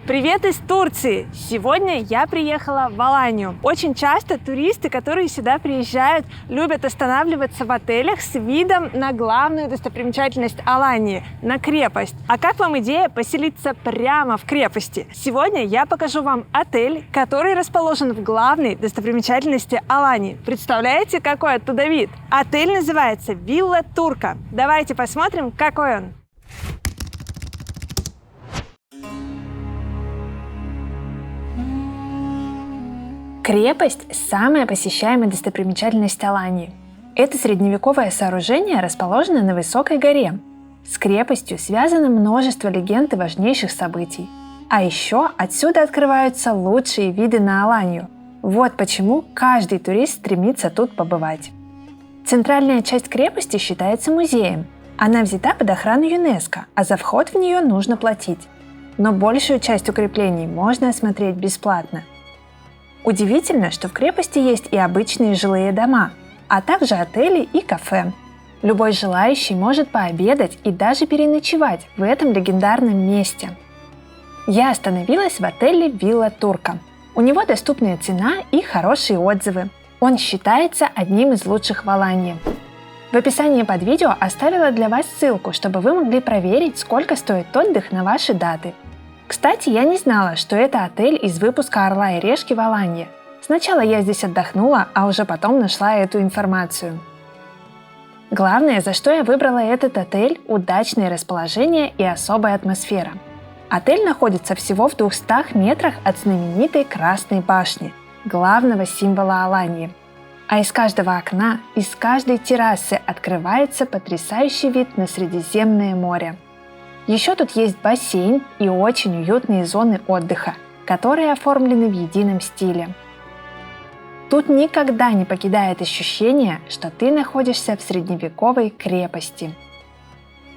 Привет из Турции! Сегодня я приехала в Аланию. Очень часто туристы, которые сюда приезжают, любят останавливаться в отелях с видом на главную достопримечательность Алании – на крепость. А как вам идея поселиться прямо в крепости? Сегодня я покажу вам отель, который расположен в главной достопримечательности Алании. Представляете, какой оттуда вид? Отель называется «Вилла Турка». Давайте посмотрим, какой он. Крепость – самая посещаемая достопримечательность Алании. Это средневековое сооружение расположено на высокой горе. С крепостью связано множество легенд и важнейших событий. А еще отсюда открываются лучшие виды на Аланию. Вот почему каждый турист стремится тут побывать. Центральная часть крепости считается музеем. Она взята под охрану ЮНЕСКО, а за вход в нее нужно платить. Но большую часть укреплений можно осмотреть бесплатно. Удивительно, что в крепости есть и обычные жилые дома, а также отели и кафе. Любой желающий может пообедать и даже переночевать в этом легендарном месте. Я остановилась в отеле «Вилла Турка». У него доступная цена и хорошие отзывы. Он считается одним из лучших в Алании. В описании под видео оставила для вас ссылку, чтобы вы могли проверить, сколько стоит отдых на ваши даты. Кстати, я не знала, что это отель из выпуска «Орла и решки» в Алании. Сначала я здесь отдохнула, а уже потом нашла эту информацию. Главное, за что я выбрала этот отель – удачное расположение и особая атмосфера. Отель находится всего в 200 метрах от знаменитой Красной башни, главного символа Алании. А из каждого окна, из каждой террасы открывается потрясающий вид на Средиземное море. Еще тут есть бассейн и очень уютные зоны отдыха, которые оформлены в едином стиле. Тут никогда не покидает ощущение, что ты находишься в средневековой крепости.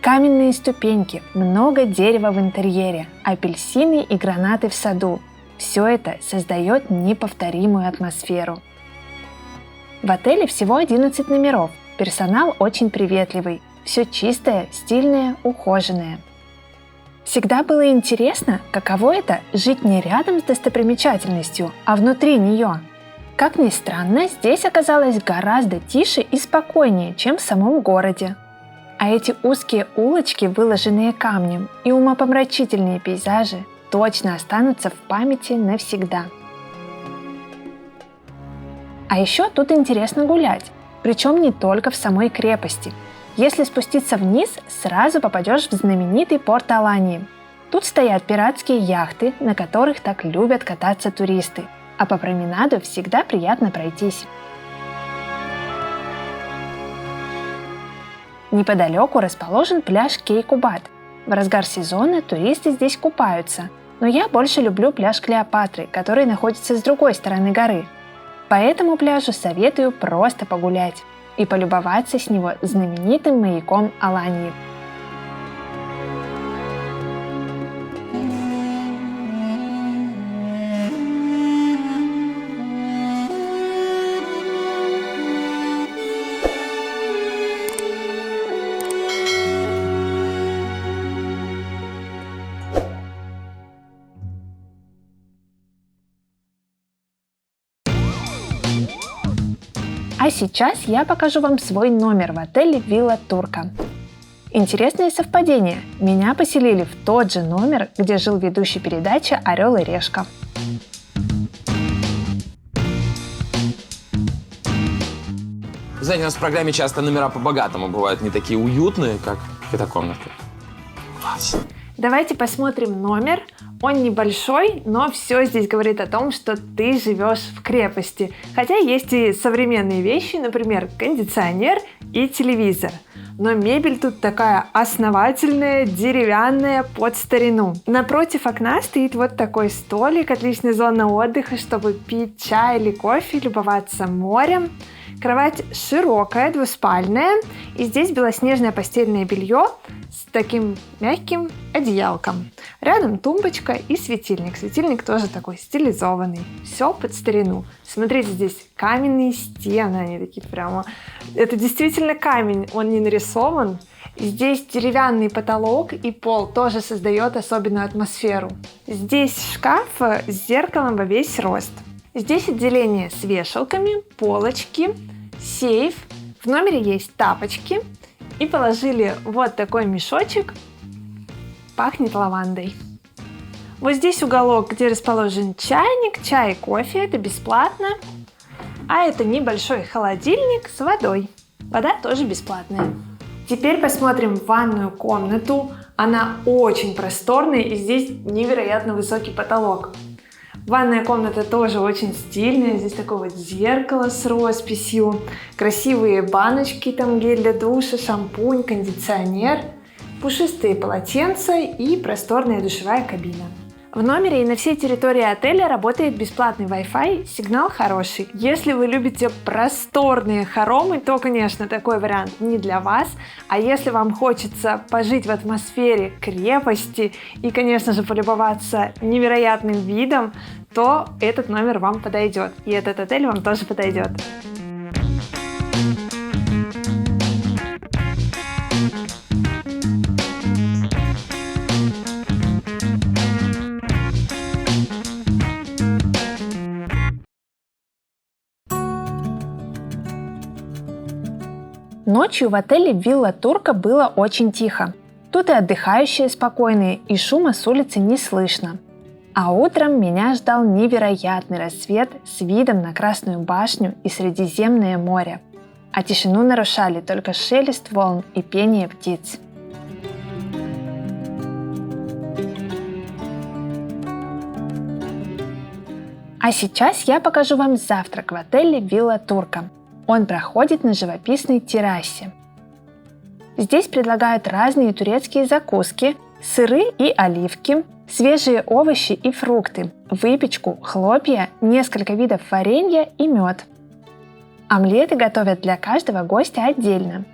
Каменные ступеньки, много дерева в интерьере, апельсины и гранаты в саду – все это создает неповторимую атмосферу. В отеле всего 11 номеров, персонал очень приветливый, все чистое, стильное, ухоженное. Всегда было интересно, каково это – жить не рядом с достопримечательностью, а внутри нее. Как ни странно, здесь оказалось гораздо тише и спокойнее, чем в самом городе. А эти узкие улочки, выложенные камнем, и умопомрачительные пейзажи точно останутся в памяти навсегда. А еще тут интересно гулять, причем не только в самой крепости. Если спуститься вниз, сразу попадешь в знаменитый порт Алании. Тут стоят пиратские яхты, на которых так любят кататься туристы, а по променаду всегда приятно пройтись. Неподалеку расположен пляж Кейкубат. В разгар сезона туристы здесь купаются, но я больше люблю пляж Клеопатры, который находится с другой стороны горы. По этому пляжу советую просто погулять и полюбоваться с него знаменитым маяком Алании. А сейчас я покажу вам свой номер в отеле «Вилла Турка». Интересное совпадение. Меня поселили в тот же номер, где жил ведущий передачи «Орел и решка». Знаете, у нас в программе часто номера по-богатому бывают не такие уютные, как эта комнатка. Класс. Давайте посмотрим номер. Он небольшой, но все здесь говорит о том, что ты живешь в крепости. Хотя есть и современные вещи, например, кондиционер и телевизор. Но мебель тут такая основательная, деревянная, под старину. Напротив окна стоит вот такой столик, отличная зона отдыха, чтобы пить чай или кофе, любоваться морем. Кровать широкая, двуспальная, и здесь белоснежное постельное белье с таким мягким одеялком. Рядом тумбочка и светильник. Светильник тоже такой стилизованный. Все под старину. Смотрите, здесь каменные стены, они такие прямо... Это действительно камень, он не нарисован. Здесь деревянный потолок и пол тоже создает особенную атмосферу. Здесь шкаф с зеркалом во весь рост. Здесь отделение с вешалками, полочки, сейф. В номере есть тапочки. И положили вот такой мешочек. Пахнет лавандой. Вот здесь уголок, где расположен чайник, чай и кофе. Это бесплатно. А это небольшой холодильник с водой. Вода тоже бесплатная. Теперь посмотрим ванную комнату. Она очень просторная и здесь невероятно высокий потолок. Ванная комната тоже очень стильная. Здесь такое вот зеркало с росписью. Красивые баночки, там гель для душа, шампунь, кондиционер. Пушистые полотенца и просторная душевая кабина. В номере и на всей территории отеля работает бесплатный Wi-Fi, сигнал хороший. Если вы любите просторные хоромы, то, конечно, такой вариант не для вас. А если вам хочется пожить в атмосфере крепости и, конечно же, полюбоваться невероятным видом, то этот номер вам подойдет. И этот отель вам тоже подойдет. Ночью в отеле Вилла Турка было очень тихо. Тут и отдыхающие спокойные, и шума с улицы не слышно. А утром меня ждал невероятный рассвет с видом на Красную башню и Средиземное море. А тишину нарушали только шелест волн и пение птиц. А сейчас я покажу вам завтрак в отеле Вилла Турка. Он проходит на живописной террасе. Здесь предлагают разные турецкие закуски, сыры и оливки, свежие овощи и фрукты, выпечку, хлопья, несколько видов варенья и мед. Омлеты готовят для каждого гостя отдельно.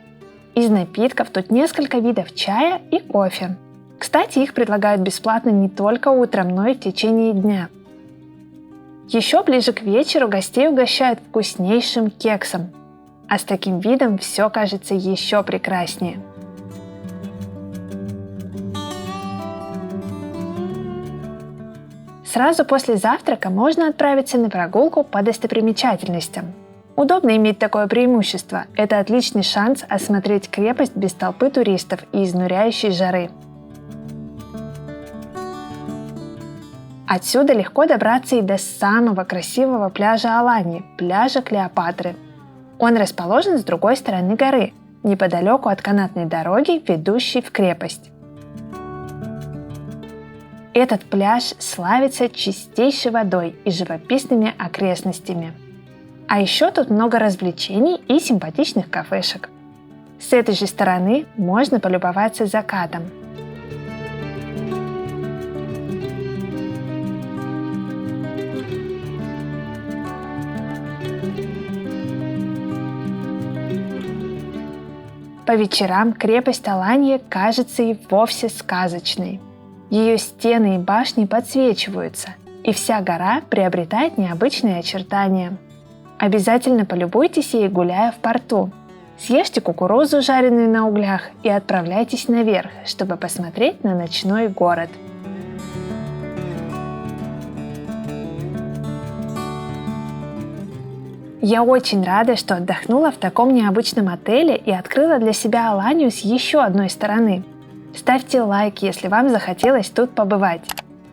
Из напитков тут несколько видов чая и кофе. Кстати, их предлагают бесплатно не только утром, но и в течение дня. Еще ближе к вечеру гостей угощают вкуснейшим кексом. А с таким видом все кажется еще прекраснее. Сразу после завтрака можно отправиться на прогулку по достопримечательностям. Удобно иметь такое преимущество. Это отличный шанс осмотреть крепость без толпы туристов и изнуряющей жары. Отсюда легко добраться и до самого красивого пляжа Аланьи, пляжа Клеопатры. Он расположен с другой стороны горы, неподалеку от канатной дороги, ведущей в крепость. Этот пляж славится чистейшей водой и живописными окрестностями. А еще тут много развлечений и симпатичных кафешек. С этой же стороны можно полюбоваться закатом. По вечерам крепость Аланьи кажется и вовсе сказочной. Ее стены и башни подсвечиваются, и вся гора приобретает необычные очертания. Обязательно полюбуйтесь ей, гуляя в порту. Съешьте кукурузу, жареную на углях, и отправляйтесь наверх, чтобы посмотреть на ночной город. Я очень рада, что отдохнула в таком необычном отеле и открыла для себя Аланью с еще одной стороны. Ставьте лайк, если вам захотелось тут побывать.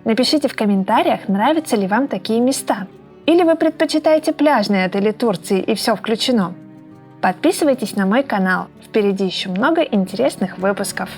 Напишите в комментариях, нравятся ли вам такие места. Или вы предпочитаете пляжные отели Турции и все включено. Подписывайтесь на мой канал, впереди еще много интересных выпусков.